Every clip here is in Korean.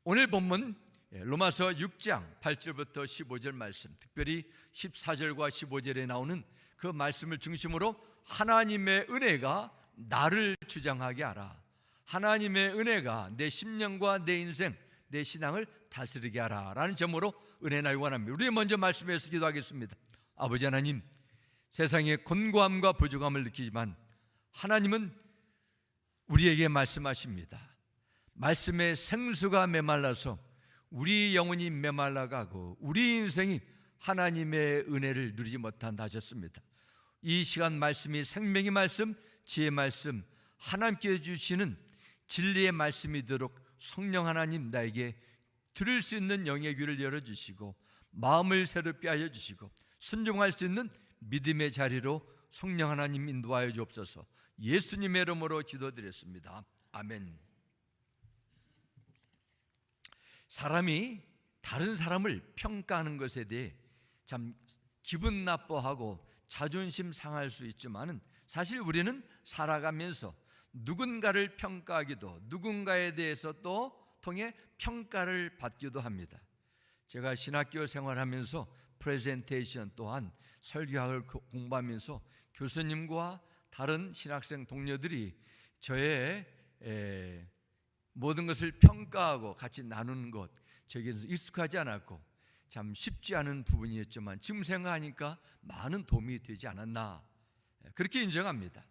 오늘 본문 로마서 6장 8절부터 15절 말씀, 특별히 14절과 15절에 나오는 그 말씀을 중심으로 하나님의 은혜가 나를 주장하게 하라, 하나님의 은혜가 내 심령과 내 인생, 내 신앙을 다스리게 하라 라는 점으로 은혜 날 원합니다. 우리 먼저 말씀에서 기도하겠습니다. 아버지 하나님, 세상의 곤고함과 부족함을 느끼지만 하나님은 우리에게 말씀하십니다. 말씀의 생수가 메말라서 우리 영혼이 메말라가고 우리 인생이 하나님의 은혜를 누리지 못한다 하셨습니다. 이 시간 말씀이 생명의 말씀, 지혜의 말씀, 하나님께 주시는 진리의 말씀이 되도록 성령 하나님 나에게 들을 수 있는 영의 귀를 열어주시고 마음을 새롭게 하여 주시고 순종할 수 있는 믿음의 자리로 성령 하나님 인도하여 주옵소서. 예수님의 이름으로 기도드렸습니다. 아멘. 사람이 다른 사람을 평가하는 것에 대해 참 기분 나빠하고 자존심 상할 수 있지만은 사실 우리는 살아가면서 누군가를 평가하기도, 누군가에 대해서 또 통해 평가를 받기도 합니다. 제가 신학교 생활하면서 프레젠테이션 또한 설교학을 공부하면서 교수님과 다른 신학생 동료들이 저의 모든 것을 평가하고 같이 나누는 것, 저에게는 익숙하지 않았고 참 쉽지 않은 부분이었지만 지금 생각하니까 많은 도움이 되지 않았나, 그렇게 인정합니다.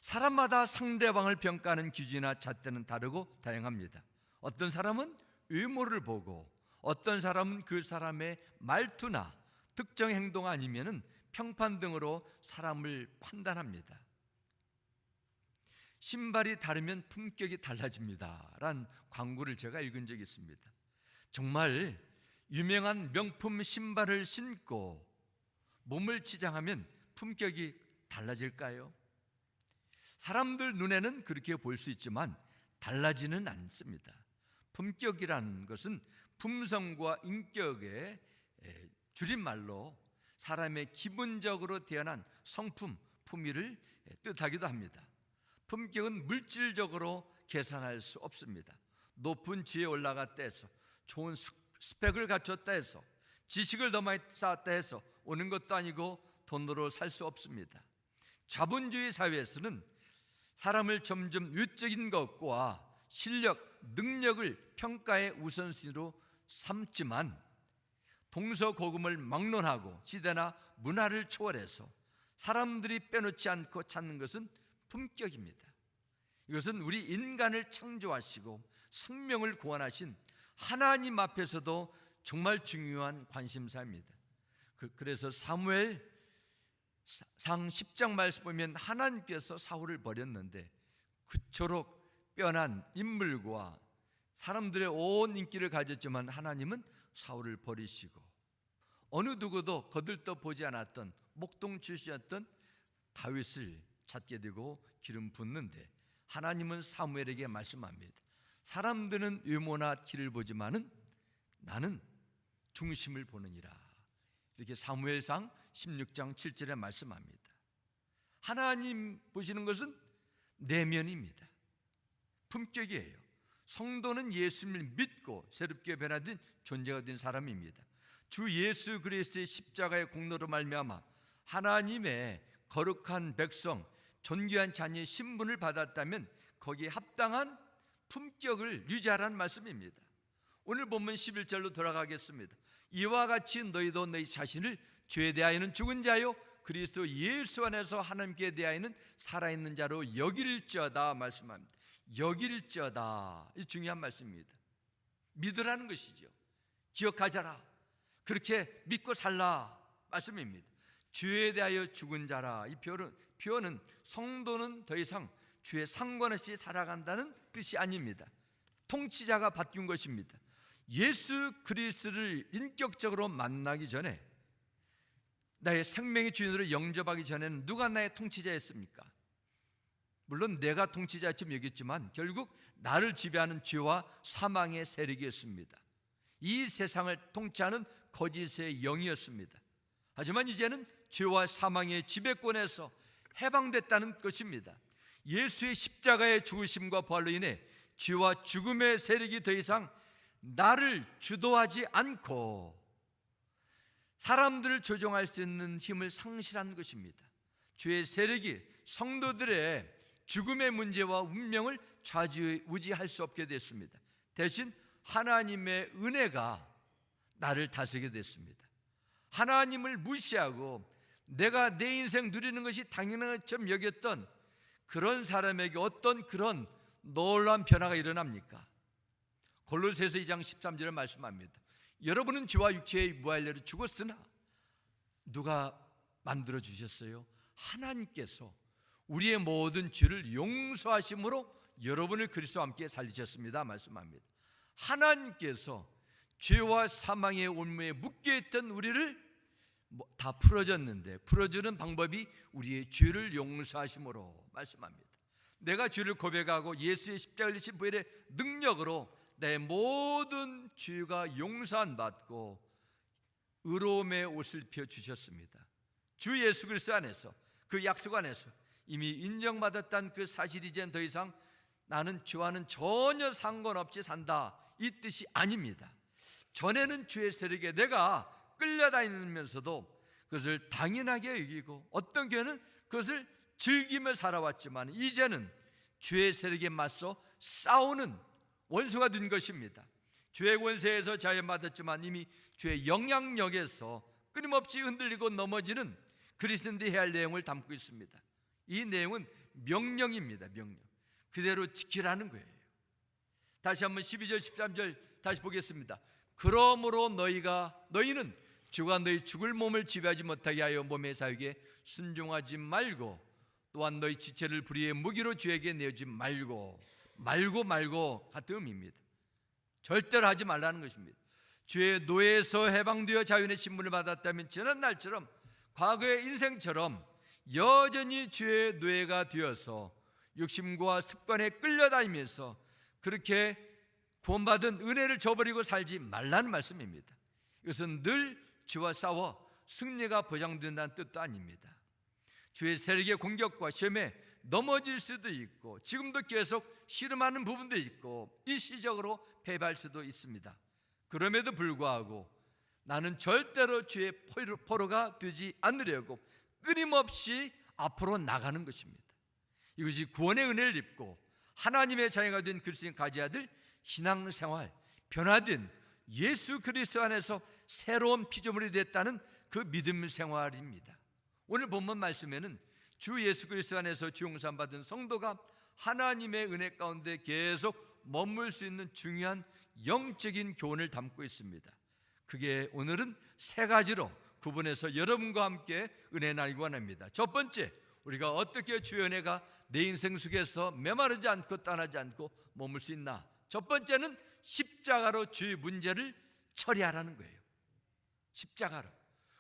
사람마다 상대방을 평가하는 기준이나 잣대는 다르고 다양합니다. 어떤 사람은 외모를 보고 어떤 사람은 그 사람의 말투나 특정 행동 아니면은 평판 등으로 사람을 판단합니다. 신발이 다르면 품격이 달라집니다 라는 광고를 제가 읽은 적이 있습니다. 정말 유명한 명품 신발을 신고 몸을 치장하면 품격이 달라질까요? 사람들 눈에는 그렇게 볼 수 있지만 달라지는 않습니다. 품격이라는 것은 품성과 인격의 줄임말로 사람의 기본적으로 태어난 성품, 품위를 뜻하기도 합니다. 품격은 물질적으로 계산할 수 없습니다. 높은 지위에 올라갔다 해서, 좋은 스펙을 갖췄다 해서, 지식을 더 많이 쌓았다 해서 오는 것도 아니고 돈으로 살 수 없습니다. 자본주의 사회에서는 사람을 점점 외적인 것과 실력, 능력을 평가의 우선순위로 삼지만 동서고금을 막론하고 시대나 문화를 초월해서 사람들이 빼놓지 않고 찾는 것은 품격입니다. 이것은 우리 인간을 창조하시고 생명을 구원하신 하나님 앞에서도 정말 중요한 관심사입니다. 그래서 사무엘상 10장 말씀 보면 하나님께서 사울을 버렸는데 그토록 뼈난 인물과 사람들의 온 인기를 가졌지만 하나님은 사울을 버리시고 어느 누구도 거들떠보지 않았던 목동 출신이었던 다윗을 찾게 되고 기름 붓는데 하나님은 사무엘에게 말씀합니다. 사람들은 외모나 키를 보지만은 나는 중심을 보느니라. 이렇게 사무엘상 16장 7절에 말씀합니다. 하나님 보시는 것은 내면입니다. 품격이에요. 성도는 예수님을 믿고 새롭게 변화된 존재가 된 사람입니다. 주 예수 그리스도의 십자가의 공로로 말미암아 하나님의 거룩한 백성, 존귀한 자녀의 신분을 받았다면 거기에 합당한 품격을 유지하라는 말씀입니다. 오늘 본문 11절로 돌아가겠습니다. 이와 같이 너희도 너희 자신을 죄에 대하여는 죽은 자요 그리스도 예수 안에서 하나님께 대하여는 살아있는 자로 여길지어다 말씀합니다. 여길지어다, 이 중요한 말씀입니다. 믿으라는 것이죠. 기억하자라, 그렇게 믿고 살라 말씀입니다. 죄에 대하여 죽은 자라, 이 표현은 성도는 더 이상 죄에 상관없이 살아간다는 뜻이 아닙니다. 통치자가 바뀐 것입니다. 예수 그리스도를 인격적으로 만나기 전에, 나의 생명의 주인으로 영접하기 전에는 누가 나의 통치자였습니까? 물론 내가 통치자처럼 여겼지만 결국 나를 지배하는 죄와 사망의 세력이었습니다. 이 세상을 통치하는 거짓의 영이었습니다. 하지만 이제는 죄와 사망의 지배권에서 해방됐다는 것입니다. 예수의 십자가의 죽으심과 부활로 인해 죄와 죽음의 세력이 더 이상 나를 주도하지 않고 사람들을 조종할 수 있는 힘을 상실한 것입니다. 죄의 세력이 성도들의 죽음의 문제와 운명을 좌지우지할 수 없게 됐습니다. 대신 하나님의 은혜가 나를 다스리게 됐습니다. 하나님을 무시하고 내가 내 인생 누리는 것이 당연한 것처럼 여겼던 그런 사람에게 어떤 그런 놀라운 변화가 일어납니까? 골로새서 2장 13절에 말씀합니다. 여러분은 죄와 육체의 무할례로 죽었으나 누가 만들어 주셨어요? 하나님께서 우리의 모든 죄를 용서하심으로 여러분을 그리스도와 함께 살리셨습니다 말씀합니다. 하나님께서 죄와 사망의 올무에 묶여있던 우리를 다 풀어줬는데, 풀어주는 방법이 우리의 죄를 용서하심으로 말씀합니다. 내가 죄를 고백하고 예수의 십자가를 지신 부활의 능력으로 내 모든 죄가 용서한 받고 의로움의 옷을 펴주셨습니다. 주 예수 그리스도 안에서, 그 약속 안에서 이미 인정받았다는 그 사실이 이제는 더 이상 나는 죄와는 전혀 상관없이 산다, 이 뜻이 아닙니다. 전에는 죄의 세력에 내가 끌려다니면서도 그것을 당연하게 여기고 어떤 교회는 그것을 즐기며 살아왔지만 이제는 죄의 세력에 맞서 싸우는 원수가 된 것입니다. 죄의 권세에서 자유받았지만 이미 죄의 영향력에서 끊임없이 흔들리고 넘어지는 그리스도인들이 해야 할 내용을 담고 있습니다. 이 내용은 명령입니다. 명령. 그대로 지키라는 거예요. 다시 한번 12절 13절 다시 보겠습니다. 그러므로 너희는 죄가 너희 죽을 몸을 지배하지 못하게 하여 몸의 사욕에 순종하지 말고, 또한 너희 지체를 불의의 무기로 죄에게 내지 말고 같은 의미입니다. 절대로 하지 말라는 것입니다. 죄의 노예에서 해방되어 자유의 신분을 받았다면 지난 날처럼 과거의 인생처럼 여전히 죄의 노예가 되어서 욕심과 습관에 끌려다니면서 그렇게 구원받은 은혜를 저버리고 살지 말라는 말씀입니다. 이것은 늘 죄와 싸워 승리가 보장된다는 뜻도 아닙니다. 죄의 세력의 공격과 시험에 넘어질 수도 있고 지금도 계속 씨름하는 부분도 있고 일시적으로 패배할 수도 있습니다. 그럼에도 불구하고 나는 절대로 죄의 포로가 되지 않으려고 끊임없이 앞으로 나가는 것입니다. 이것이 구원의 은혜를 입고 하나님의 자녀가 된 그리스도인 가지아들 신앙생활, 변화된 예수 그리스도 안에서 새로운 피조물이 됐다는 그 믿음 생활입니다. 오늘 본문 말씀에는 주 예수 그리스도 안에서 죄 용서 받은 성도가 하나님의 은혜 가운데 계속 머물 수 있는 중요한 영적인 교훈을 담고 있습니다. 그게 오늘은 세 가지로 구분해서 여러분과 함께 은혜 나누기 원합니다. 첫 번째, 우리가 어떻게 주의 은혜가 내 인생 속에서 메마르지 않고 떠나지 않고 머물 수 있나? 첫 번째는 십자가로 죄의 문제를 처리하라는 거예요. 십자가로.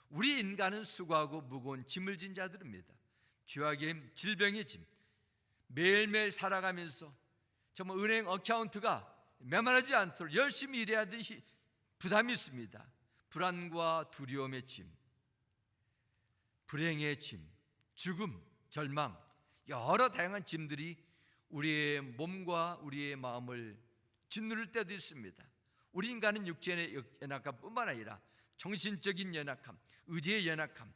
우리 인간은 수고하고 무거운 짐을 진 자들입니다. 죄와 짐, 질병의 짐, 매일매일 살아가면서 정말 은행 어카운트가 메마르지 않도록 열심히 일해야 되는 부담이 있습니다. 불안과 두려움의 짐, 불행의 짐, 죽음, 절망, 여러 다양한 짐들이 우리의 몸과 우리의 마음을 짓누를 때도 있습니다. 우리 인간은 육체의 연약함뿐만 아니라 정신적인 연약함, 의지의 연약함,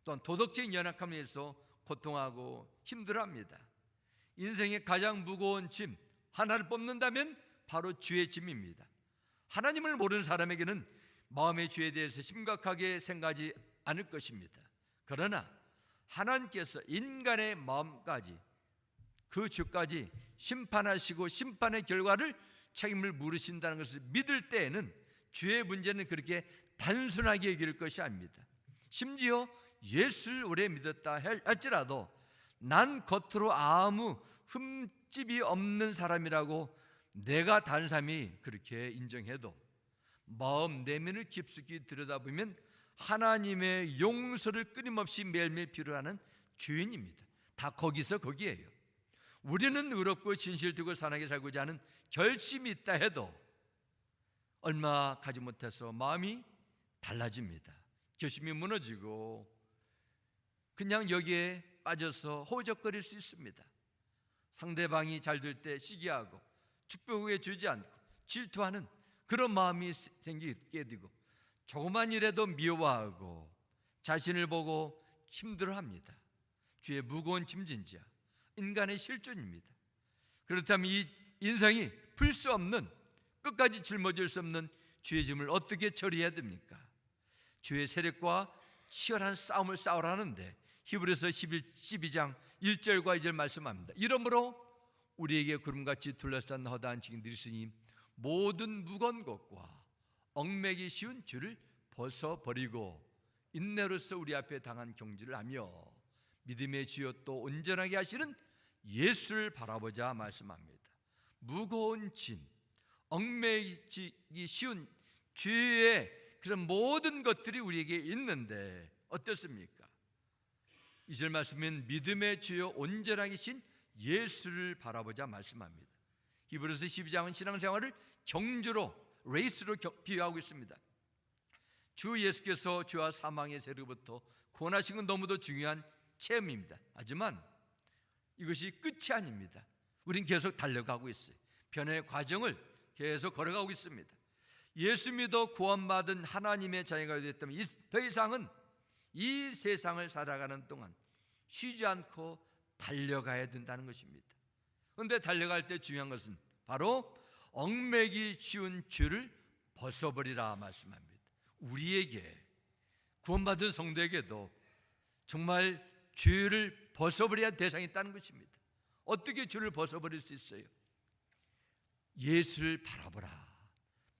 또한 도덕적인 연약함에 의해서 고통하고 힘들어합니다. 인생의 가장 무거운 짐 하나를 뽑는다면 바로 죄의 짐입니다. 하나님을 모르는 사람에게는 마음의 죄에 대해서 심각하게 생각하지 않을 것입니다. 그러나 하나님께서 인간의 마음까지 그 죄까지 심판하시고 심판의 결과를 책임을 물으신다는 것을 믿을 때에는 죄의 문제는 그렇게 단순하게 여길 것이 아닙니다. 심지어 예수를 오래 믿었다 할지라도 난 겉으로 아무 흠집이 없는 사람이라고 내가 다른 사람이 그렇게 인정해도 마음 내면을 깊숙이 들여다보면 하나님의 용서를 끊임없이 매일매일 필요하는 죄인입니다. 다 거기서 거기에요. 우리는 의롭고 진실되고 선하게 살고자 하는 결심이 있다 해도 얼마 가지 못해서 마음이 달라집니다. 결심이 무너지고 그냥 여기에 빠져서 허우적거릴 수 있습니다. 상대방이 잘 될 때 시기하고 축복해 주지 않고 질투하는 그런 마음이 생기게 되고 조그만 일에도 미워하고 자신을 보고 힘들어합니다. 주의 무거운 짐진 자, 인간의 실존입니다. 그렇다면 이 인생이 풀 수 없는, 끝까지 짊어질 수 없는 주의 짐을 어떻게 처리해야 됩니까? 주의 세력과 치열한 싸움을 싸우라는데 히브리서 12장 1절과 2절 말씀합니다. 이러므로 우리에게 구름같이 둘러싼 허다한 징들이 있으니 모든 무거운 것과 얽매기 쉬운 죄를 벗어버리고 인내로서 우리 앞에 당한 경주를 하며 믿음의 주여 또 온전하게 하시는 예수를 바라보자 말씀합니다. 무거운 짐, 얽매이기 쉬운 죄의 그런 모든 것들이 우리에게 있는데 어떻습니까? 2절 말씀은 믿음의 주여 온전하게 신 예수를 바라보자 말씀합니다. 히브리서 12장은 신앙생활을 경주로, 레이스로 비유하고 있습니다. 주 예수께서 죄와 사망의 세력부터 구원하신 건 너무도 중요한 체험입니다. 하지만 이것이 끝이 아닙니다. 우린 계속 달려가고 있어요. 변화의 과정을 계속 걸어가고 있습니다. 예수 믿어 구원받은 하나님의 자녀가 됐다면 더 이상은 이 세상을 살아가는 동안 쉬지 않고 달려가야 된다는 것입니다. 그런데 달려갈 때 중요한 것은 바로 얽매기 쉬운 죄를 벗어버리라 말씀합니다. 우리에게, 구원받은 성도에게도 정말 죄를 벗어버려야 대상이 있다는 것입니다. 어떻게 죄를 벗어버릴 수 있어요? 예수를 바라보라.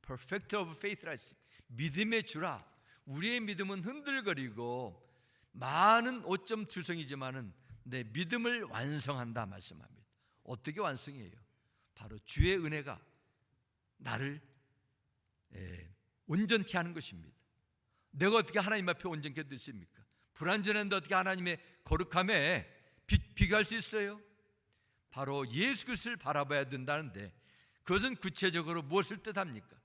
Perfect of faith라 했습니다. 믿음의 주라. 우리의 믿음은 흔들거리고 많은 오점 투성이지만은 내 믿음을 완성한다 말씀합니다. 어떻게 완성해요? 바로 주의 은혜가 나를 온전케 하는 것입니다. 내가 어떻게 하나님 앞에 온전케 될 수 있습니까? 불완전한데 어떻게 하나님의 거룩함에 비교할 수 있어요? 바로 예수 그리스도를 바라봐야 된다는데 그것은 구체적으로 무엇을 뜻합니까?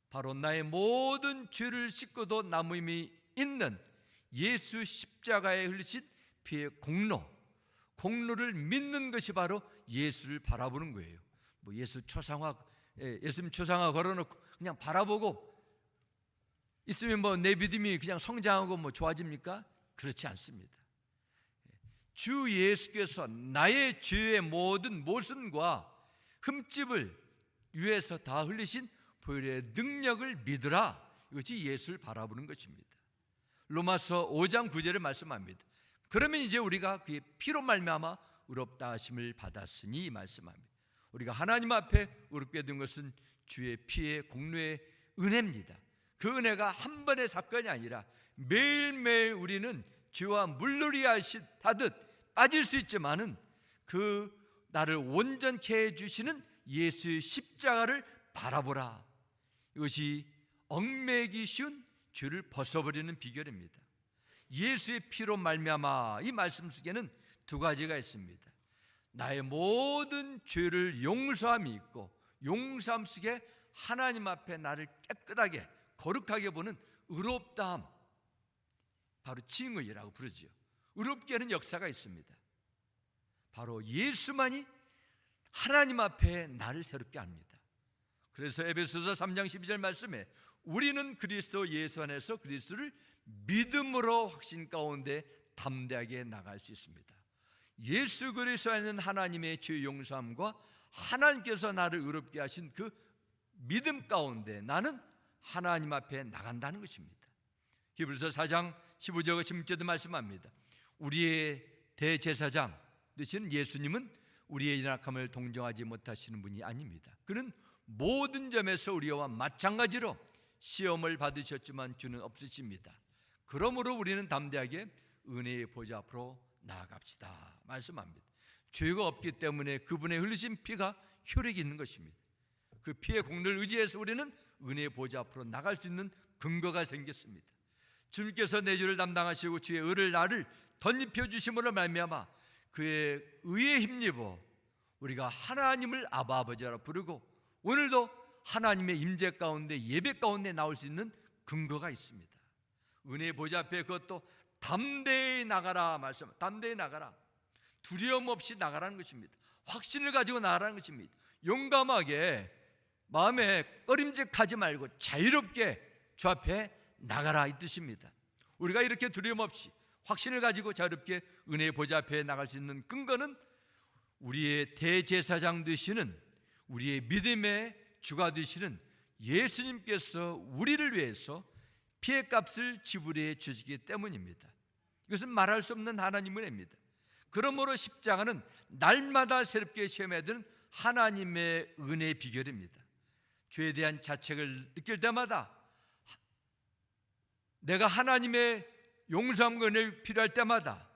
바로 나의 모든 죄를 씻고도 남음이 있는 예수 십자가에 흘리신 피의 공로를 믿는 것이 바로 예수를 바라보는 거예요. 뭐 예수님 초상화 걸어놓고 그냥 바라보고 있으면 뭐 내 믿음이 그냥 성장하고 뭐 좋아집니까? 그렇지 않습니다. 주 예수께서 나의 죄의 모든 모순과 흠집을 위에서 다 흘리신 보혈의 능력을 믿으라. 이것이 예수를 바라보는 것입니다. 로마서 5장 9절에 말씀합니다. 그러면 이제 우리가 그의 피로 말미암아 의롭다 하심을 받았으니 말씀합니다. 우리가 하나님 앞에 의롭게 된 것은 주의 피의 공로의 은혜입니다. 그 은혜가 한 번의 사건이 아니라 매일매일 우리는 죄와 물놀이 하듯 빠질 수 있지만은 그 나를 온전케 해주시는 예수의 십자가를 바라보라. 이것이 얽매기 쉬운 죄를 벗어버리는 비결입니다. 예수의 피로 말미암아, 이 말씀 속에는 두 가지가 있습니다. 나의 모든 죄를 용서함이 있고 용서함 속에 하나님 앞에 나를 깨끗하게 거룩하게 보는 의롭다함, 바로 칭의라고 부르지요. 의롭게 하는 역사가 있습니다. 바로 예수만이 하나님 앞에 나를 새롭게 합니다. 그래서 에베소서 3장 12절 말씀에 우리는 그리스도 예수 안에서 그리스도를 믿음으로 확신 가운데 담대하게 나갈 수 있습니다. 예수 그리스도 안에 있는 하나님의 죄 용서함과 하나님께서 나를 의롭게 하신 그 믿음 가운데 나는 하나님 앞에 나간다는 것입니다. 히브리서 4장 15절과 16절도 말씀합니다. 우리의 대제사장 되시는 예수님은 우리의 연약함을 동정하지 못하시는 분이 아닙니다. 그는 모든 점에서 우리와 마찬가지로 시험을 받으셨지만 주는 없으십니다. 그러므로 우리는 담대하게 은혜의 보좌 앞으로 나아갑시다 말씀합니다. 죄가 없기 때문에 그분의 흘리신 피가 효력이 있는 것입니다. 그 피의 공로를 의지해서 우리는 은혜의 보좌 앞으로 나갈 수 있는 근거가 생겼습니다. 주님께서 내 죄를 담당하시고 주의 의를 나를 덧입혀 주심으로 말미암아 그의 의에 힘입어 우리가 하나님을 아바 아버지라 부르고 오늘도 하나님의 임재 가운데 예배 가운데 나올 수 있는 근거가 있습니다. 은혜의 보좌 앞에 그것도 담대히 나가라 말씀, 담대히 나가라, 두려움 없이 나가라는 것입니다. 확신을 가지고 나가라는 것입니다. 용감하게 마음에 꺼림직하지 말고 자유롭게 주 앞에 나가라 이 뜻입니다. 우리가 이렇게 두려움 없이 확신을 가지고 자유롭게 은혜의 보좌 앞에 나갈 수 있는 근거는 우리의 대제사장 되시는, 우리의 믿음의 주가 되시는 예수님께서 우리를 위해서 피의 값을 지불해 주시기 때문입니다. 이것은 말할 수 없는 하나님의 은혜입니다. 그러므로 십자가는 날마다 새롭게 시험해야 되는 하나님의 은혜의 비결입니다. 죄에 대한 자책을 느낄 때마다, 내가 하나님의 용서함과 은혜를 필요할 때마다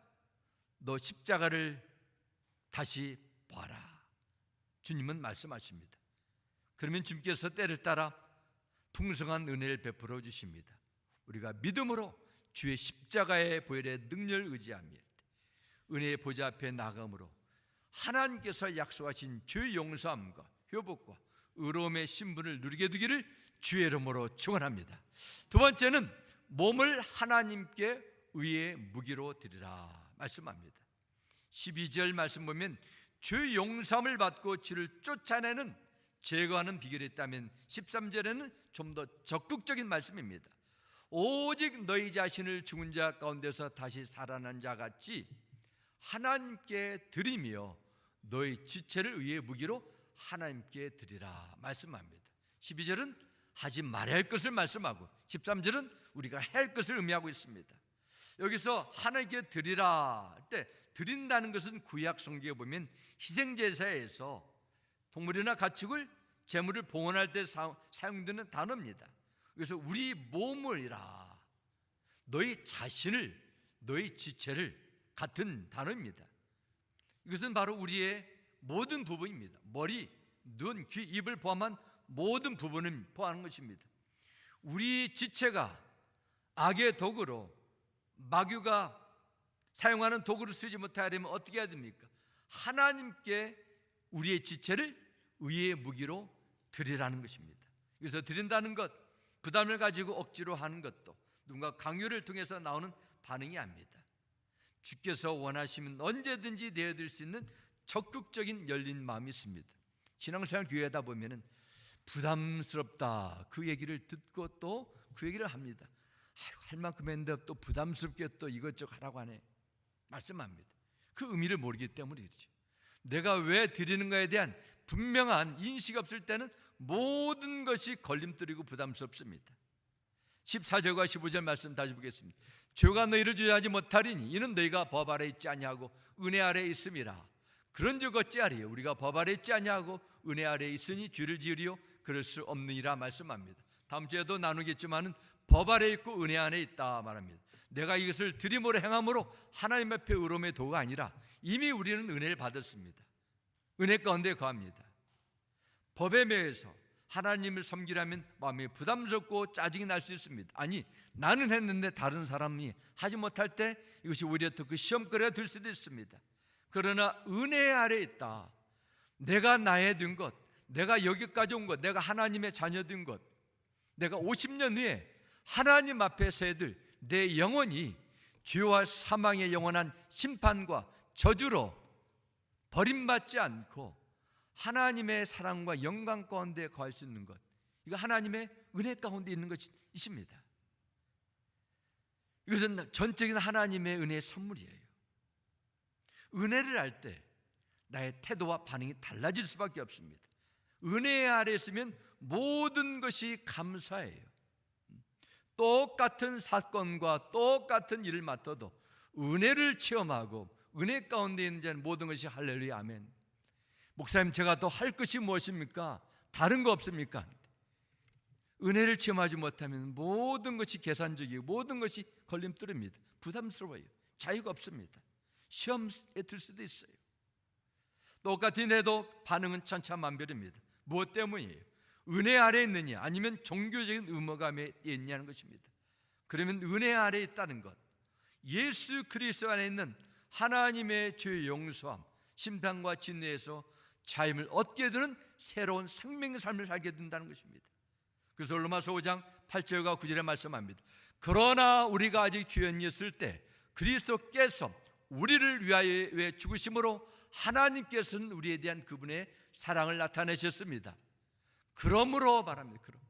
너 십자가를 다시 봐라, 주님은 말씀하십니다. 그러면 주님께서 때를 따라 풍성한 은혜를 베풀어 주십니다. 우리가 믿음으로 주의 십자가의 보혈의 능력을 의지하며 은혜의 보좌 앞에 나감으로 하나님께서 약속하신 주의 용서함과 회복과 의로움의 신분을 누리게 되기를 주의 이름으로 축원합니다. 두 번째는 몸을 하나님께 의의 무기로 드리라 말씀합니다. 12절 말씀 보면 주의 용서함을 받고 주를 쫓아내는, 제거하는 비결이 있다면 13절에는 좀 더 적극적인 말씀입니다. 오직 너희 자신을 죽은 자 가운데서 다시 살아난 자 같이 하나님께 드리며 너희 지체를 의의 무기로 하나님께 드리라 말씀합니다. 12절은 하지 말아야 할 것을 말씀하고 13절은 우리가 해야 할 것을 의미하고 있습니다. 여기서 하나님께 드리라 할 때, 드린다는 것은 구약 성경에 보면 희생제사에서 동물이나 가축을, 제물을 봉헌할 때 사용되는 단어입니다. 그래서 우리 몸을이라, 너희 자신을, 너희 지체를 같은 단어입니다. 이것은 바로 우리의 모든 부분입니다. 머리, 눈, 귀, 입을 포함한 모든 부분을 포함하는 것입니다. 우리 지체가 악의 도구로, 마귀가 사용하는 도구를 쓰지 못하려면 어떻게 해야 됩니까? 하나님께 우리의 지체를 의의 무기로 드리라는 것입니다. 그래서 드린다는 것, 부담을 가지고 억지로 하는 것도 누군가 강요를 통해서 나오는 반응이 아닙니다. 주께서 원하시면 언제든지 내어드릴 수 있는 적극적인 열린 마음이 있습니다. 신앙생활 교회하다 보면은 부담스럽다 그 얘기를 듣고 또 그 얘기를 합니다. 할 만큼 했는데 또 부담스럽게 또 이것저것 하라고 하네 말씀합니다. 그 의미를 모르기 때문에 그렇죠. 내가 왜 드리는가에 대한 분명한 인식이 없을 때는 모든 것이 걸림돌이고 부담스럽습니다. 14절과 15절 말씀 다시 보겠습니다. 죄가 너희를 주저하지 못하리니 이는 너희가 법 아래 있지 아니하고 은혜 아래 있음이라. 그런즉 어찌하리요? 우리가 법 아래 있지 아니하고 은혜 아래 있으니 죄를 지으리요? 그럴 수 없느니라 말씀합니다. 다음 주에도 나누겠지만 법 아래 있고 은혜 안에 있다 말합니다. 내가 이것을 드림으로 행함으로 하나님 앞에 의로움의 도가 아니라 이미 우리는 은혜를 받았습니다. 은혜 가운데 거합니다. 법에 매여서 하나님을 섬기려면 마음이 부담스럽고 짜증이 날 수 있습니다. 아니, 나는 했는데 다른 사람이 하지 못할 때 이것이 오히려 더 그 시험거리가 될 수도 있습니다. 그러나 은혜 아래 있다. 내가 나의 된 것, 내가 여기까지 온 것, 내가 하나님의 자녀 된 것, 내가 50년 후에 하나님 앞에 서야 될 내 영혼이 죄와 사망의 영원한 심판과 저주로 버림받지 않고 하나님의 사랑과 영광 가운데 거할 수 있는 것, 이거 하나님의 은혜 가운데 있는 것이십니다. 이것은 전적인 하나님의 은혜의 선물이에요. 은혜를 알 때 나의 태도와 반응이 달라질 수밖에 없습니다. 은혜 아래 있으면 모든 것이 감사해요. 똑같은 사건과 똑같은 일을 맡아도 은혜를 체험하고 은혜 가운데 있는 자는 모든 것이 할렐루야 아멘. 목사님, 제가 더 할 것이 무엇입니까? 다른 거 없습니까? 은혜를 체험하지 못하면 모든 것이 계산적이고 모든 것이 걸림돌입니다. 부담스러워요. 자유가 없습니다. 시험에 들 수도 있어요. 똑같은 해도 반응은 천차만별입니다. 무엇 때문이에요? 은혜 아래 있느냐 아니면 종교적인 의무감에 있느냐는 것입니다. 그러면 은혜 아래 있다는 것, 예수 그리스도 안에 있는 하나님의 죄의 용서함, 심판과 진노에서 자유를 얻게 되는 새로운 생명의 삶을 살게 된다는 것입니다. 그래서 로마서 5장 8절과 9절에 말씀합니다. 그러나 우리가 아직 죄인이었을 때 그리스도께서 우리를 위하여 죽으심으로 하나님께서는 우리에 대한 그분의 사랑을 나타내셨습니다. 그러므로 말합니다. 그럼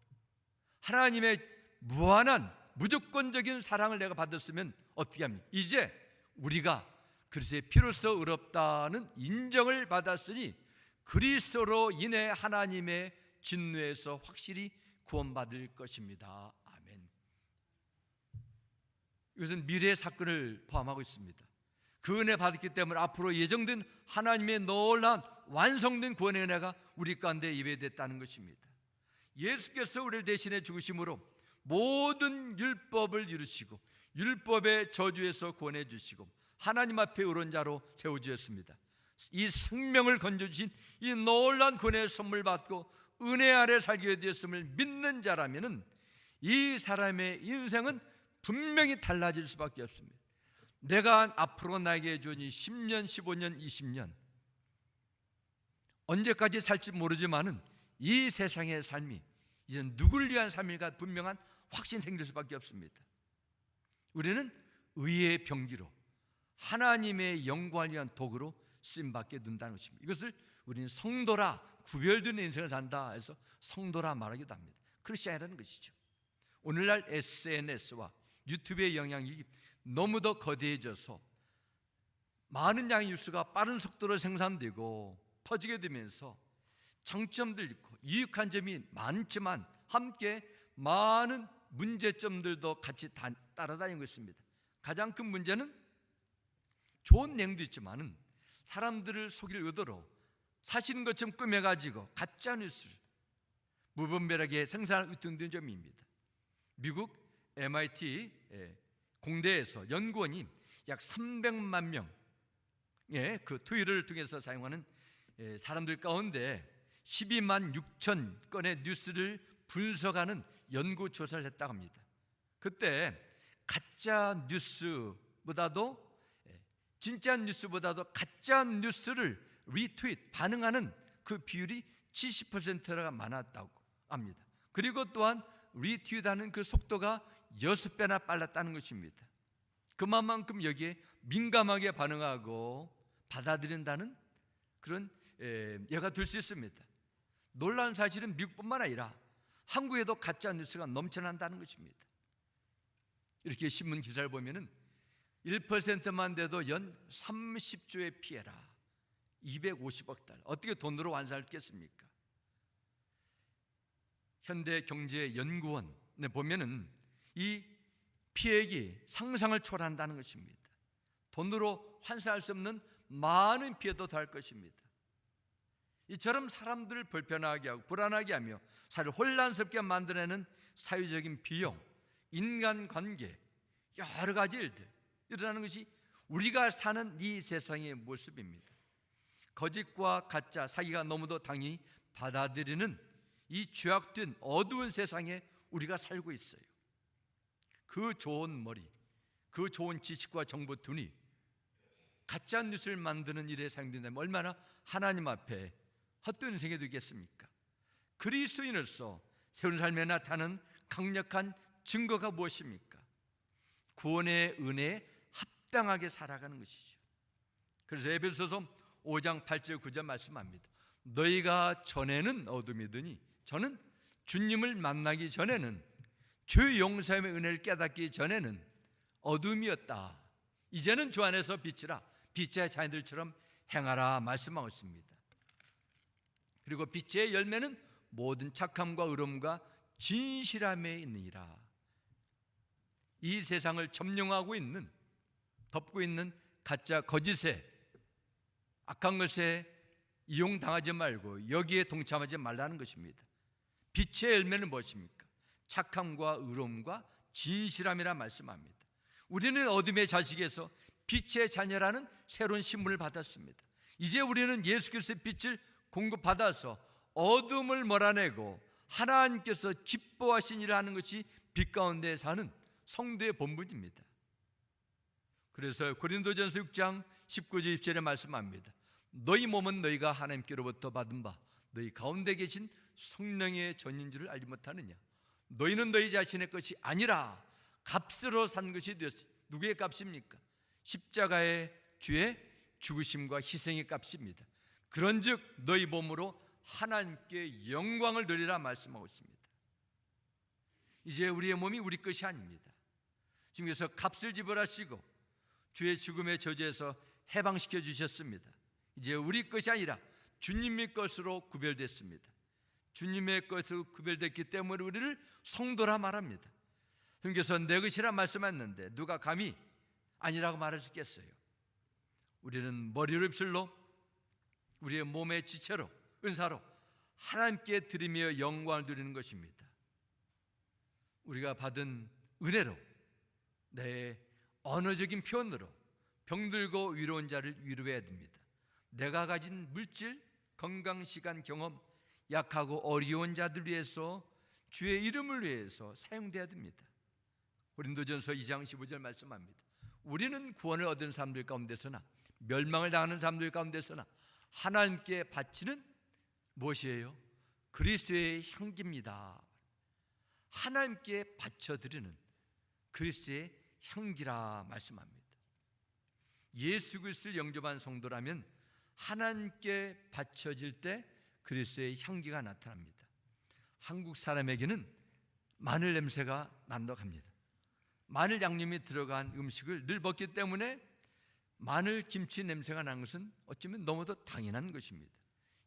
하나님의 무한한 무조건적인 사랑을 내가 받았으면 어떻게 합니까? 이제 우리가 그리스도의 피로써 의롭다는 인정을 받았으니 그리스도로 인해 하나님의 진노에서 확실히 구원받을 것입니다. 아멘. 이것은 미래의 사건을 포함하고 있습니다. 그 은혜 받았기 때문에 앞으로 예정된 하나님의 놀라운 완성된 구원의 은혜가 우리 가운데 예배됐다는 것입니다. 예수께서 우리를 대신해 죽으심으로 모든 율법을 이루시고 율법의 저주에서 구원해 주시고 하나님 앞에 의로운 자로 세워주셨습니다. 이 생명을 건져주신 이 놀라운 구원의 선물 받고 은혜 아래 살게 되었음을 믿는 자라면은 이 사람의 인생은 분명히 달라질 수밖에 없습니다. 내가 앞으로 나에게 주니 10년, 15년, 20년 언제까지 살지 모르지만은 이 세상의 삶이 이제는 누구를 위한 삶일까 분명한 확신 생길 수밖에 없습니다. 우리는 의의 병기로 하나님의 영광을 위한 도구로 쓰임받게 된다는 것입니다. 이것을 우리는 성도라, 구별된 인생을 산다 해서 성도라 말하기도 합니다. 크리스찬이라는 것이죠. 오늘날 SNS와 유튜브의 영향이 너무도 거대해져서 많은 양의 뉴스가 빠른 속도로 생산되고 퍼지게 되면서 장점들 있고 유익한 점이 많지만 함께 많은 문제점들도 같이 따라다니고 있습니다. 가장 큰 문제는 좋은 내용도 있지만은 사람들을 속일 의도로 사실인 것처럼 꾸며가지고 가짜 뉴스를 무분별하게 생산하고 있던 점입니다. 미국 MIT 공대에서 연구원이 약 300만 명의 그 트위터를 통해서 사용하는 사람들 가운데 12만 6천 건의 뉴스를 분석하는 연구조사를 했다고 합니다. 그때 가짜 뉴스보다도 진짜 뉴스보다도 가짜 뉴스를 리트윗 반응하는 그 비율이 70%가 많았다고 합니다. 그리고 또한 리트윗하는 그 속도가 6배나 빨랐다는 것입니다. 그만큼 여기에 민감하게 반응하고 받아들인다는 그런 예가 될 수 있습니다. 놀라운 사실은 미국뿐만 아니라 한국에도 가짜 뉴스가 넘쳐난다는 것입니다. 이렇게 신문 기사를 보면은 1%만 돼도 연 30조의 피해라, 250억 달러. 어떻게 돈으로 환산할 수 있겠습니까? 현대경제연구원에 보면은 이 피해액이 상상을 초월한다는 것입니다. 돈으로 환산할 수 없는 많은 피해도 더할 것입니다. 이처럼 사람들을 불편하게 하고 불안하게 하며 사회를 혼란스럽게 만들어내는 사회적인 비용, 인간관계, 여러 가지 일들 일어나는 것이 우리가 사는 이 세상의 모습입니다. 거짓과 가짜, 사기가 너무도 당연히 받아들이는 이 죄악된 어두운 세상에 우리가 살고 있어요. 그 좋은 머리, 그 좋은 지식과 정보 둔이 가짜 뉴스를 만드는 일에 사용된다면 얼마나 하나님 앞에 헛된 인생이 되겠습니까? 그리스도인으로서 새로운 삶에 나타나는 강력한 증거가 무엇입니까? 구원의 은혜에 합당하게 살아가는 것이죠. 그래서 에베소서 5장 8절 9절 말씀합니다. 너희가 전에는 어둠이더니 저는 주님을 만나기 전에는 죄 용서의 은혜를 깨닫기 전에는 어둠이었다. 이제는 주 안에서 빛이라 빛의 자녀들처럼 행하라 말씀하고 있습니다. 그리고 빛의 열매는 모든 착함과 의로움과 진실함에 있느니라. 이 세상을 점령하고 있는, 덮고 있는 가짜 거짓에, 악한 것에 이용당하지 말고 여기에 동참하지 말라는 것입니다. 빛의 열매는 무엇입니까? 착함과 의로움과 진실함이라 말씀합니다. 우리는 어둠의 자식에서 빛의 자녀라는 새로운 신분을 받았습니다. 이제 우리는 예수 그리스도의 빛을 공급받아서 어둠을 몰아내고 하나님께서 기뻐하신 일을 하는 것이 빛 가운데 사는 성도의 본분입니다. 그래서 고린도전서 6장 19절 20절에 말씀합니다. 너희 몸은 너희가 하나님께로부터 받은 바 너희 가운데 계신 성령의 전인 줄을 알지 못하느냐? 너희는 너희 자신의 것이 아니라 값으로 산 것이 되었으니 누구의 값입니까? 십자가의 주의 죽으심과 희생의 값입니다. 그런즉 너희 몸으로 하나님께 영광을 돌리라 말씀하고 있습니다. 이제 우리의 몸이 우리 것이 아닙니다. 주님께서 값을 지불하시고 주의 죽음의 저주에서 해방시켜 주셨습니다. 이제 우리 것이 아니라 주님의 것으로 구별됐습니다. 주님의 것으로 구별됐기 때문에 우리를 성도라 말합니다. 주님께서 내 것이라 말씀했는데 누가 감히 아니라고 말할 수 있겠어요? 우리는 머리로 입술로 우리의 몸의 지체로 은사로 하나님께 드리며 영광을 드리는 것입니다. 우리가 받은 은혜로 내 언어적인 표현으로 병들고 위로운 자를 위로해야 됩니다. 내가 가진 물질, 건강, 시간, 경험, 약하고 어려운 자들 위해서 주의 이름을 위해서 사용돼야 됩니다. 고린도전서 2장 15절 말씀합니다. 우리는 구원을 얻은 사람들 가운데서나 멸망을 당하는 사람들 가운데서나 하나님께 바치는 무엇이에요? 그리스도의 향기입니다. 하나님께 바쳐드리는 그리스도의 향기라 말씀합니다. 예수 그리스도를 영접한 성도라면 하나님께 바쳐질 때 그리스도의 향기가 나타납니다. 한국 사람에게는 마늘 냄새가 난다고 합니다. 마늘 양념이 들어간 음식을 늘 먹기 때문에 마늘 김치 냄새가 나는 것은 어쩌면 너무도 당연한 것입니다.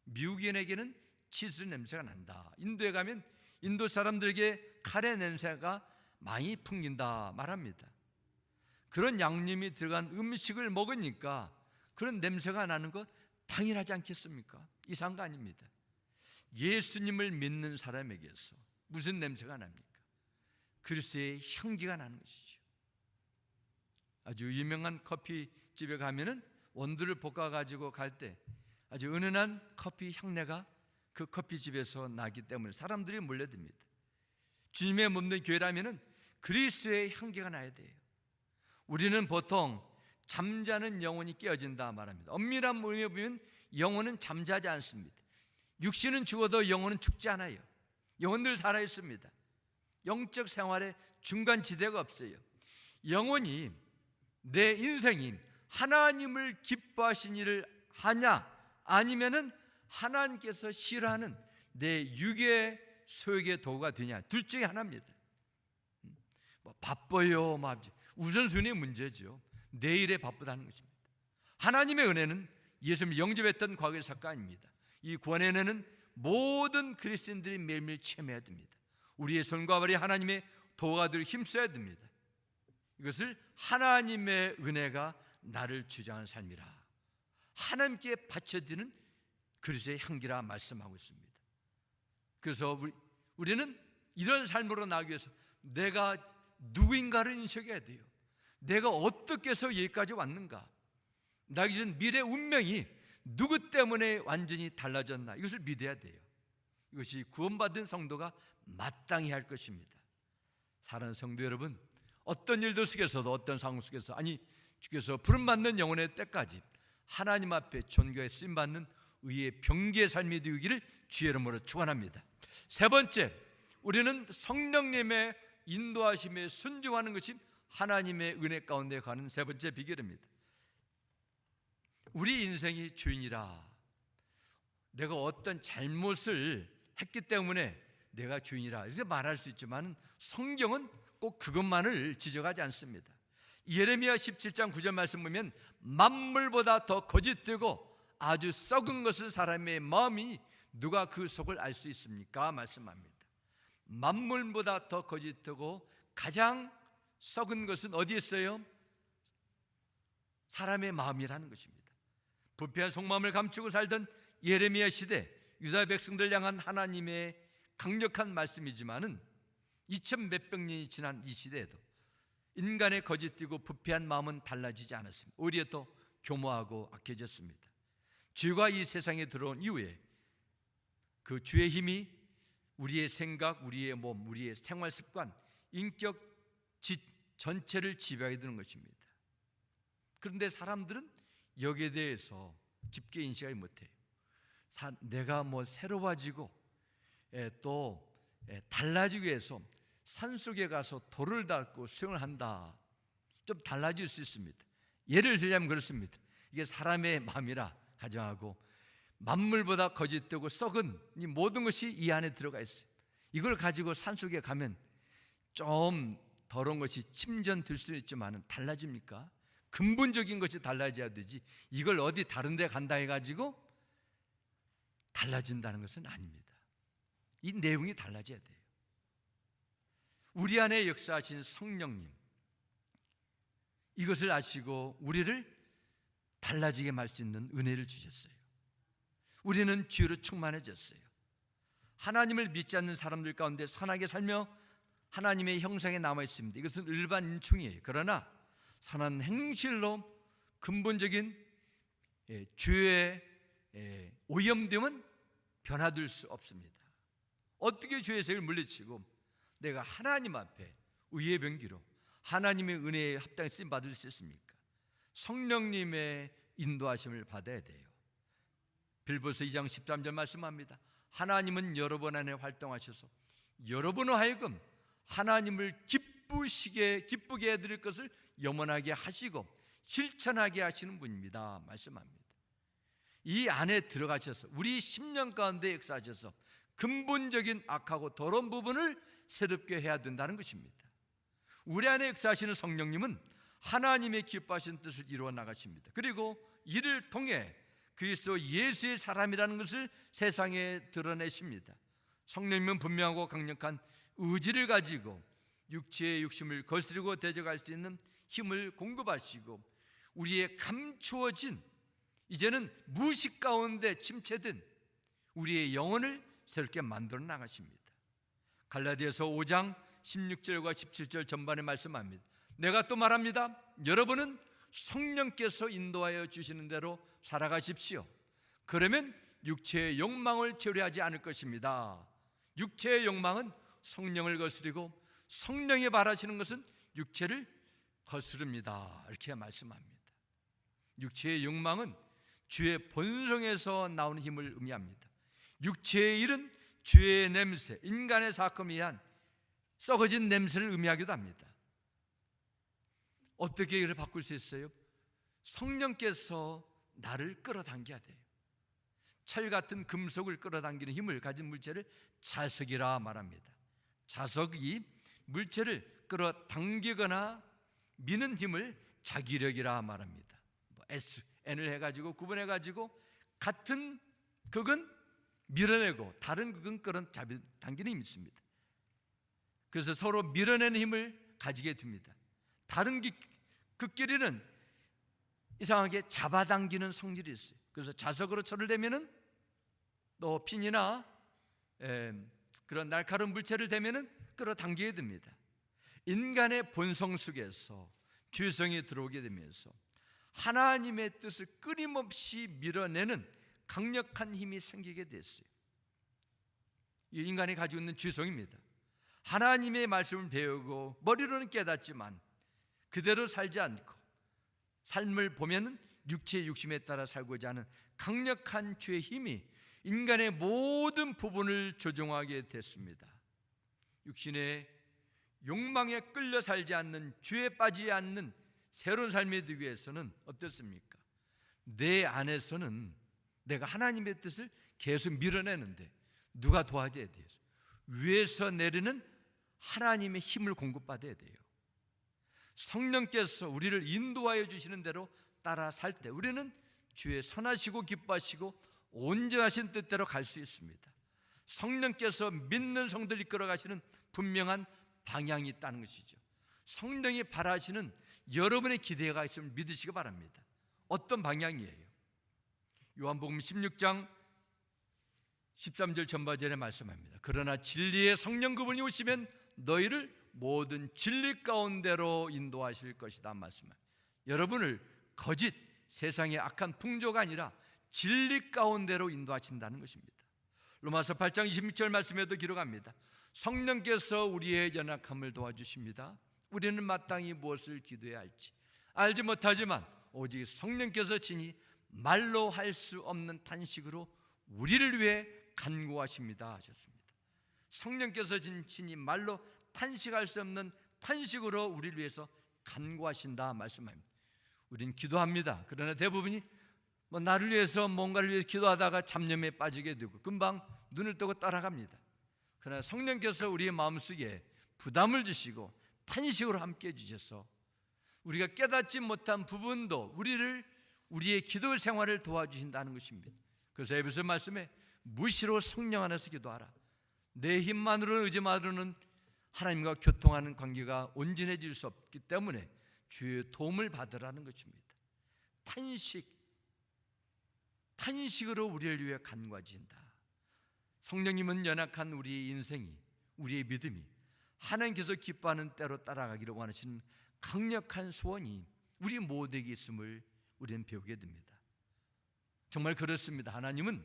미국인에게는 치즈 냄새가 난다. 인도에 가면 인도 사람들에게 카레 냄새가 많이 풍긴다 말합니다. 그런 양념이 들어간 음식을 먹으니까 그런 냄새가 나는 것 당연하지 않겠습니까? 이상한 거 아닙니다. 예수님을 믿는 사람에게서 무슨 냄새가 납니까? 그리스도의 향기가 나는 것이죠. 아주 유명한 커피집에 가면은 원두를 볶아가지고 갈 때 아주 은은한 커피 향내가 그 커피집에서 나기 때문에 사람들이 몰려듭니다. 주님의 몸된 교회라면은 그리스도의 향기가 나야 돼요. 우리는 보통 잠자는 영혼이 깨어진다 말합니다. 엄밀한 의미에 보면 영혼은 잠자지 않습니다. 육신은 죽어도 영혼은 죽지 않아요. 영혼은 늘 살아있습니다. 영적 생활에 중간지대가 없어요. 영혼이 내 인생이 하나님을 기뻐하신 일을 하냐 아니면은 하나님께서 싫어하는 내 육의 소욕의 도구가 되냐, 둘 중에 하나입니다. 바빠요, 우선순위의 문제죠. 내일에 바쁘다는 것입니다. 하나님의 은혜는 예수님을 영접했던 과거의 사건 아닙니다. 이 구원의 은혜는 모든 그리스도인들이 매일매일 체험해야 됩니다. 우리의 손과 발이 하나님의 도가 되려 힘써야 됩니다. 이것을 하나님의 은혜가 나를 주장하는 삶이라, 하나님께 바쳐드리는 그리스도의 향기라 말씀하고 있습니다. 그래서 우리는 이런 삶으로 나가기 위해서 내가 누구인가를 인식해야 돼요. 내가 어떻게 해서 여기까지 왔는가, 나기 전 미래 운명이 누구 때문에 완전히 달라졌나, 이것을 믿어야 돼요. 이것이 구원받은 성도가 마땅히 할 것입니다. 사랑하는 성도 여러분, 어떤 일들 속에서도 어떤 상황 속에서 주께서 부름받는 영혼의 때까지 하나님 앞에 존귀하게 쓰임받는 의의 병기의 삶이 되기를 주의 이름으로 축원합니다. 세 번째, 우리는 성령님의 인도하심에 순종하는 것이 하나님의 은혜 가운데 가는 세 번째 비결입니다. 우리 인생이 주인이라, 내가 어떤 잘못을 했기 때문에 내가 주인이라 이렇게 말할 수 있지만 성경은 꼭 그것만을 지적하지 않습니다. 예레미야 17장 9절 말씀 보면 만물보다 더 거짓되고 아주 썩은 것을 사람의 마음이 누가 그 속을 알 수 있습니까? 말씀합니다. 만물보다 더 거짓되고 가장 썩은 것은 어디에 있어요? 사람의 마음이라는 것입니다. 부패한 속마음을 감추고 살던 예레미야 시대 유다 백성들 향한 하나님의 강력한 말씀이지만은 2000 몇백 년이 지난 이 시대에도 인간의 거짓되고 부패한 마음은 달라지지 않았습니다. 오히려 더 교모하고 악해졌습니다. 죄가 이 세상에 들어온 이후에 그 죄의 힘이 우리의 생각, 우리의 몸, 우리의 생활 습관, 인격 전체를 지배하게 되는 것입니다. 그런데 사람들은 여기에 대해서 깊게 인식하지 못해요. 내가 새로워지고 또 달라지기 위해서 산속에 가서 돌을 닦고 수영을 한다, 좀 달라질 수 있습니다. 예를 들자면 그렇습니다. 이게 사람의 마음이라 가정하고 만물보다 거짓되고 썩은 이 모든 것이 이 안에 들어가 있어요. 이걸 가지고 산속에 가면 좀 더러운 것이 침전될 수 있지만 달라집니까? 근본적인 것이 달라져야 되지, 이걸 어디 다른 데 간다 해가지고 달라진다는 것은 아닙니다. 이 내용이 달라져야 돼요. 우리 안에 역사하신 성령님, 이것을 아시고 우리를 달라지게 할 수 있는 은혜를 주셨어요. 우리는 지혜로 충만해졌어요. 하나님을 믿지 않는 사람들 가운데 선하게 살며 하나님의 형상에 남아 있습니다. 이것은 일반 인충이에요. 그러나 선한 행실로 근본적인 죄의 오염됨은 변화될 수 없습니다. 어떻게 죄의 세를 물리치고 내가 하나님 앞에 의의 병기로 하나님의 은혜에 합당히 쓰임 받을 수 있습니까? 성령님의 인도하심을 받아야 돼요. 빌보서 2장 13절 말씀합니다. 하나님은 여러분 안에 활동하셔서 여러분을 하여금 하나님을 기쁘게 해드릴 것을 염원하게 하시고 실천하게 하시는 분입니다 말씀합니다. 이 안에 들어가셔서 우리 심령 가운데 역사하셔서 근본적인 악하고 더러운 부분을 새롭게 해야 된다는 것입니다. 우리 안에 역사하시는 성령님은 하나님의 기뻐하시는 뜻을 이루어 나가십니다. 그리고 이를 통해 그리스도 예수의 사람이라는 것을 세상에 드러내십니다. 성령님은 분명하고 강력한 의지를 가지고 육체의 욕심을 거스르고 대적할 수 있는 힘을 공급하시고 우리의 감추어진, 이제는 무식 가운데 침체된 우리의 영혼을 새롭게 만들어 나가십니다. 갈라디아서 5장 16절과 17절 전반에 말씀합니다. 내가 또 말합니다. 여러분은 성령께서 인도하여 주시는 대로 살아가십시오. 그러면 육체의 욕망을 채우려하지 않을 것입니다. 육체의 욕망은 성령을 거스르고 성령이 바라시는 것은 육체를 거스릅니다. 이렇게 말씀합니다. 육체의 욕망은 죄의 본성에서 나오는 힘을 의미합니다. 육체의 일은 죄의 냄새, 인간의 사건에 의한 썩어진 냄새를 의미하기도 합니다. 어떻게 이를 바꿀 수 있어요? 성령께서 나를 끌어당겨야 돼요. 철 같은 금속을 끌어당기는 힘을 가진 물체를 자석이라 말합니다. 자석이 물체를 끌어당기거나 미는 힘을 자기력이라 말합니다. N을 해가지고 구분해가지고 같은 극은 밀어내고 다른 극은 끌어당기는 힘이 있습니다. 그래서 서로 밀어내는 힘을 가지게 됩니다. 다른 극끼리는 이상하게 잡아당기는 성질이 있어요. 그래서 자석으로 철을 대면은 또 핀이나 그런 날카로운 물체를 대면은 끌어당기게 됩니다. 인간의 본성 속에서 죄성이 들어오게 되면서 하나님의 뜻을 끊임없이 밀어내는 강력한 힘이 생기게 됐어요. 이 인간이 가지고 있는 죄성입니다. 하나님의 말씀을 배우고 머리로는 깨닫지만 그대로 살지 않고 삶을 보면 육체의 욕심에 따라 살고자 하는 강력한 죄의 힘이 인간의 모든 부분을 조종하게 됐습니다. 육신의 욕망에 끌려 살지 않는, 죄에 빠지지 않는 새로운 삶이 되기 위해서는 어떻습니까? 내 안에서는 내가 하나님의 뜻을 계속 밀어내는데 누가 도와줘야 돼요? 위에서 내리는 하나님의 힘을 공급받아야 돼요. 성령께서 우리를 인도하여 주시는 대로 따라 살 때 우리는 주의 선하시고 기뻐하시고 온전하신 뜻대로 갈 수 있습니다. 성령께서 믿는 성도를 이끌어 가시는 분명한 방향이 있다는 것이죠. 성령이 바라시는 여러분의 기대가 있음을 믿으시기 바랍니다. 어떤 방향이에요? 요한복음 16장 13절 전반절에 말씀합니다. 그러나 진리의 성령 그분이 오시면 너희를 모든 진리 가운데로 인도하실 것이다 말씀합니다. 여러분을 거짓 세상의 악한 풍조가 아니라 진리 가운데로 인도하신다는 것입니다. 로마서 8장 26절 말씀에도 기록합니다. 성령께서 우리의 연약함을 도와주십니다. 우리는 마땅히 무엇을 기도해야 할지 알지 못하지만 오직 성령께서 친히 말로 할 수 없는 탄식으로 우리를 위해 간구하십니다 하셨습니다. 성령께서 친히 말로 탄식할 수 없는 탄식으로 우리를 위해서 간구하신다 말씀합니다. 우리는 기도합니다. 그러나 대부분이 나를 위해서 뭔가를 위해서 기도하다가 잡념에 빠지게 되고 금방 눈을 뜨고 따라갑니다. 그러나 성령께서 우리의 마음속에 부담을 주시고 탄식으로 함께 해주셔서 우리가 깨닫지 못한 부분도 우리의 기도 생활을 도와주신다는 것입니다. 그래서 에베소 말씀에 무시로 성령 안에서 기도하라. 내 힘만으로는 의지만으로는 하나님과 교통하는 관계가 온전해질 수 없기 때문에 주의 도움을 받으라는 것입니다. 탄식으로 우리를 위해 간과진다. 성령님은 연약한 우리의 인생이, 우리의 믿음이 하나님께서 기뻐하는 때로 따라가기를 원하시는 강력한 소원이 우리 모두에게 있음을 우리는 배우게 됩니다. 정말 그렇습니다. 하나님은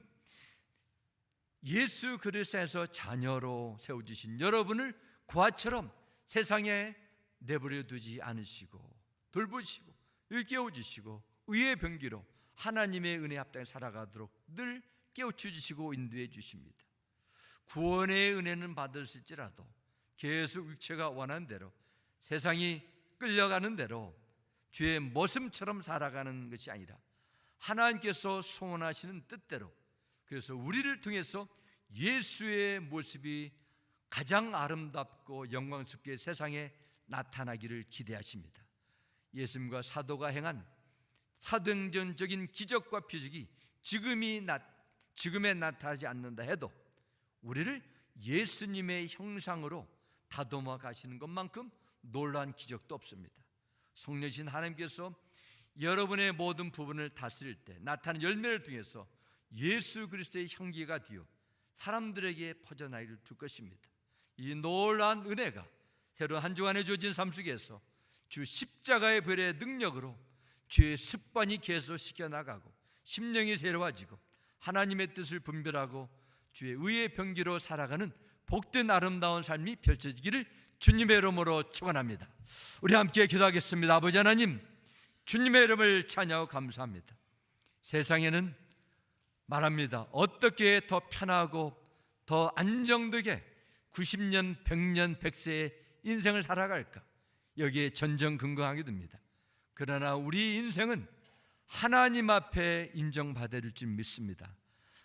예수 그리스도에서 자녀로 세워주신 여러분을 고아처럼 세상에 내버려 두지 않으시고 돌보시고 일깨워주시고 의의 병기로 하나님의 은혜에 합당해 살아가도록 늘 깨우쳐 주시고 인도해 주십니다. 구원의 은혜는 받으실지라도 계속 육체가 원하는 대로 세상이 끌려가는 대로 주의 모습처럼 살아가는 것이 아니라 하나님께서 소원하시는 뜻대로, 그래서 우리를 통해서 예수의 모습이 가장 아름답고 영광스럽게 세상에 나타나기를 기대하십니다. 예수님과 사도가 행한 사도행전적인 기적과 표적이 지금에 나타나지 않는다 해도 우리를 예수님의 형상으로 다듬어 가시는 것만큼 놀라운 기적도 없습니다. 성령이신 하나님께서 여러분의 모든 부분을 다스릴 때 나타나는 열매를 통해서 예수 그리스도의 향기가 되어 사람들에게 퍼져나기를 줄 것입니다. 이 놀라운 은혜가 새로운 한 주간에 주어진 삶 속에서 주 십자가의 별의 능력으로 주의 습관이 개소시켜 나가고 심령이 새로워지고 하나님의 뜻을 분별하고 주의 의의 병기로 살아가는 복된 아름다운 삶이 펼쳐지기를 주님의 이름으로 축원합니다. 우리 함께 기도하겠습니다. 아버지 하나님, 주님의 이름을 찬양하고 감사합니다. 세상에는 말합니다. 어떻게 더 편하고 더 안정되게 90년, 100년, 100세의 인생을 살아갈까? 여기에 전전긍긍하게 됩니다. 그러나 우리 인생은 하나님 앞에 인정받을 줄 믿습니다.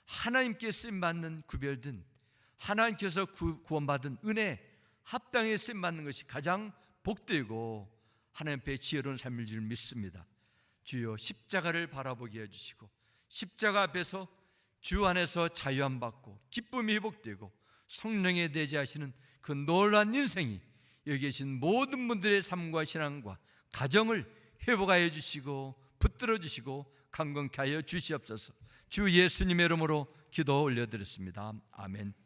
하나님께 쓰임받는 구별된 하나님께서 구원받은 은혜 합당에 쓰임받는 것이 가장 복되고 하나님 앞에 지혜로운 삶일 줄 믿습니다. 주여 십자가를 바라보게 해주시고 십자가 앞에서 주 안에서 자유함 받고 기쁨이 회복되고 성령에 내재하시는 그 놀라운 인생이 여기 계신 모든 분들의 삶과 신앙과 가정을 회복하여 주시고 붙들어 주시고 강건케 하여 주시옵소서. 주 예수님의 이름으로 기도 올려드렸습니다. 아멘.